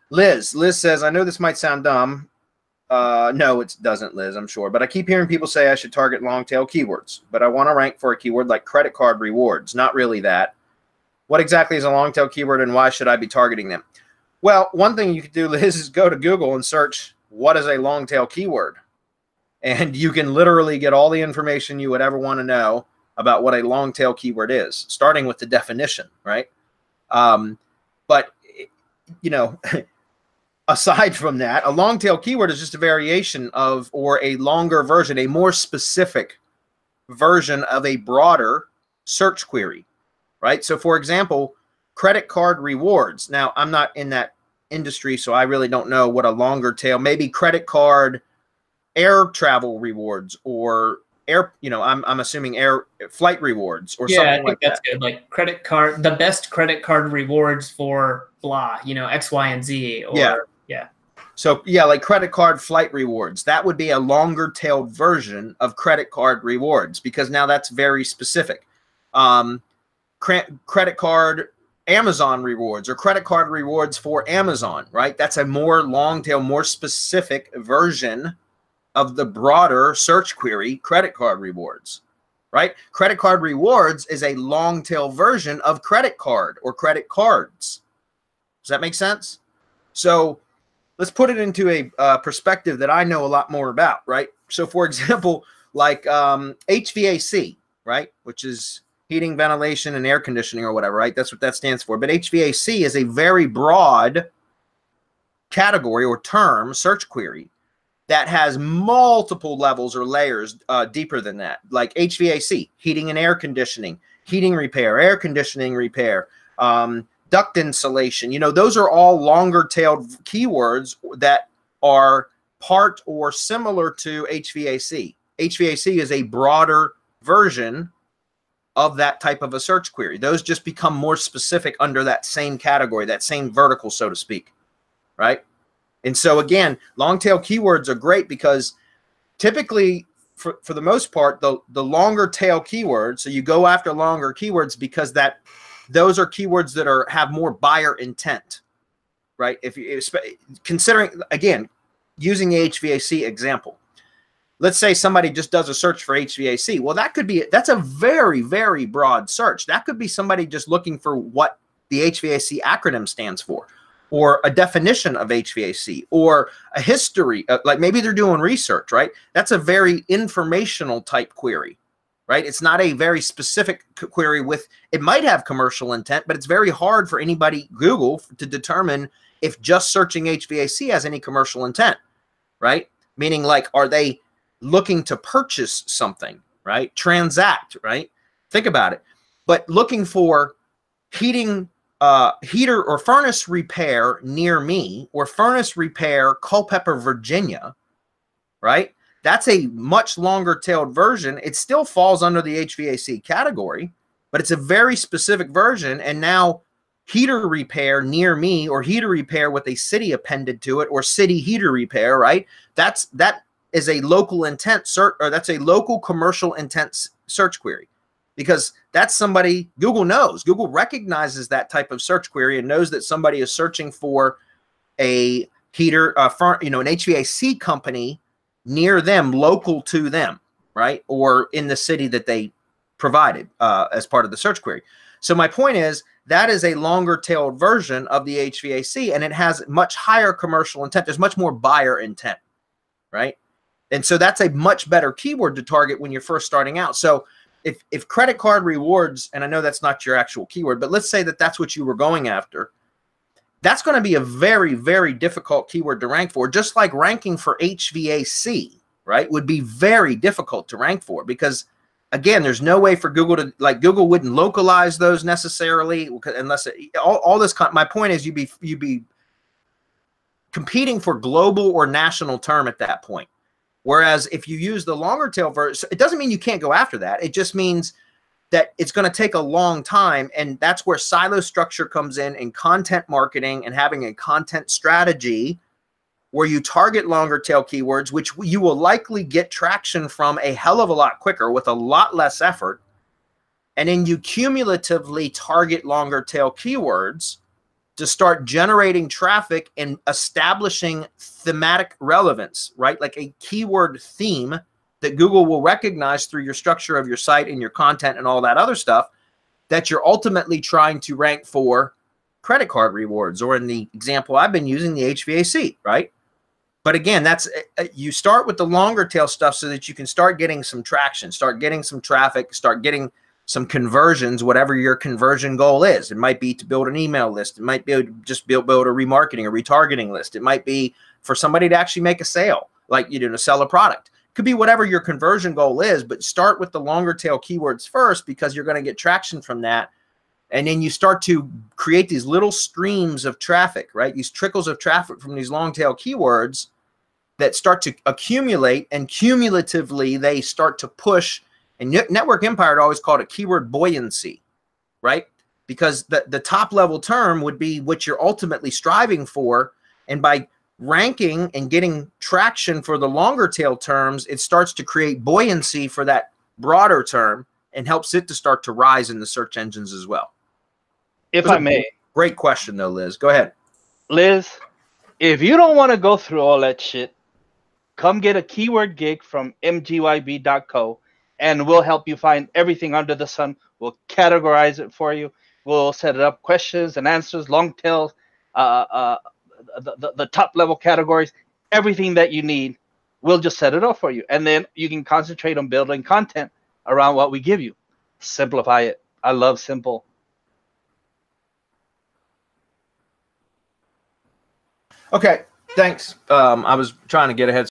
Liz says, I know this might sound dumb. No, it doesn't, Liz, I'm sure. But I keep hearing people say I should target long tail keywords, but I want to rank for a keyword like credit card rewards. Not really that. What exactly is a long tail keyword and why should I be targeting them? Well, one thing you could do, Liz, is go to Google and search what is a long tail keyword. And you can literally get all the information you would ever want to know about what a long tail keyword is, starting with the definition, right? But, you know, aside from that, a long tail keyword is just a variation of, or a longer version, a more specific version of a broader search query, right? So for example, credit card rewards. Now, I'm not in that industry, so I really don't know what a longer tail, maybe credit card air travel rewards, or air, you know, I'm assuming air flight rewards or something like that. Yeah, I think that's good. Like credit card, the best credit card rewards for blah, you know, X, Y, and Z. Or, yeah. So yeah, like credit card flight rewards, that would be a longer tailed version of credit card rewards, because now that's very specific. Credit card Amazon rewards, or credit card rewards for Amazon, right? That's a more long tail, more specific version of the broader search query, credit card rewards, right? Credit card rewards is a long tail version of credit card or credit cards. Does that make sense? So let's put it into a perspective that I know a lot more about, right? So for example, like HVAC, right? Which is heating, ventilation, and air conditioning or whatever, right? That's what that stands for. But HVAC is a very broad category or term, search query, that has multiple levels or layers deeper than that. Like HVAC, heating and air conditioning, heating repair, air conditioning repair, duct insulation. You know, those are all longer tailed keywords that are part or similar to HVAC. HVAC is a broader version of that type of a search query. Those just become more specific under that same category, that same vertical, so to speak, right? And so again, long tail keywords are great because typically, for the most part, the longer tail keywords, so you go after longer keywords because those are keywords that have more buyer intent, right? If you considering, again, using the HVAC example, let's say somebody just does a search for HVAC. Well, that's a very, very broad search. That could be somebody just looking for what the HVAC acronym stands for, or a definition of HVAC, or a history, like maybe they're doing research, right? That's a very informational type query, right? It's not a very specific query it might have commercial intent, but it's very hard for anybody, Google, to determine if just searching HVAC has any commercial intent, right? Meaning, like, are they looking to purchase something, right? Transact, right? Think about it. But looking for heater or furnace repair near me, or furnace repair Culpeper, Virginia, right? That's a much longer tailed version. It still falls under the HVAC category, but it's a very specific version. And now heater repair near me, or heater repair with a city appended to it, or city heater repair, right? That is a local intent search, or that's a local commercial intent search query. Because that's somebody, Google knows. Google recognizes that type of search query and knows that somebody is searching for a heater, an HVAC company near them, local to them, right? Or in the city that they provided as part of the search query. So my point is, that is a longer tailed version of the HVAC, and it has much higher commercial intent. There's much more buyer intent, right? And so that's a much better keyword to target when you're first starting out. So if credit card rewards, and I know that's not your actual keyword, but let's say that that's what you were going after, that's going to be a very, very difficult keyword to rank for, just like ranking for HVAC, right, would be very difficult to rank for, because, again, there's no way for Google to, like, Google wouldn't localize those necessarily unless all this. My point is, you'd be competing for global or national term at that point. Whereas if you use the longer tail version, it doesn't mean you can't go after that. It just means that it's going to take a long time. And that's where silo structure comes in content marketing, and having a content strategy where you target longer tail keywords, which you will likely get traction from a hell of a lot quicker with a lot less effort. And then you cumulatively target longer tail keywords to start generating traffic and establishing thematic relevance, right? Like a keyword theme that Google will recognize through your structure of your site and your content and all that other stuff, that you're ultimately trying to rank for credit card rewards, or in the example I've been using, the HVAC, right? But again, that's, you start with the longer tail stuff so that you can start getting some traction, start getting some traffic, start getting some conversions, whatever your conversion goal is. It might be to build an email list. It might be just build a remarketing or retargeting list. It might be for somebody to actually make a sale, like you do, to sell a product. It could be whatever your conversion goal is, but start with the longer tail keywords first, because you're going to get traction from that. And then you start to create these little streams of traffic, right? These trickles of traffic from these long tail keywords that start to accumulate, and cumulatively they start to push. And Network Empire had always called it keyword buoyancy, right? Because the top level term would be what you're ultimately striving for. And by ranking and getting traction for the longer tail terms, it starts to create buoyancy for that broader term and helps it to start to rise in the search engines as well. If I may. Great question though, Liz. Go ahead. Liz, if you don't want to go through all that shit, come get a keyword gig from mgyb.co. and we'll help you find everything under the sun. We'll categorize it for you. We'll set it up, questions and answers, long tails, the top level categories, everything that you need. We'll just set it up for you. And then you can concentrate on building content around what we give you. Simplify it. I love simple. Okay, thanks. I was trying to get ahead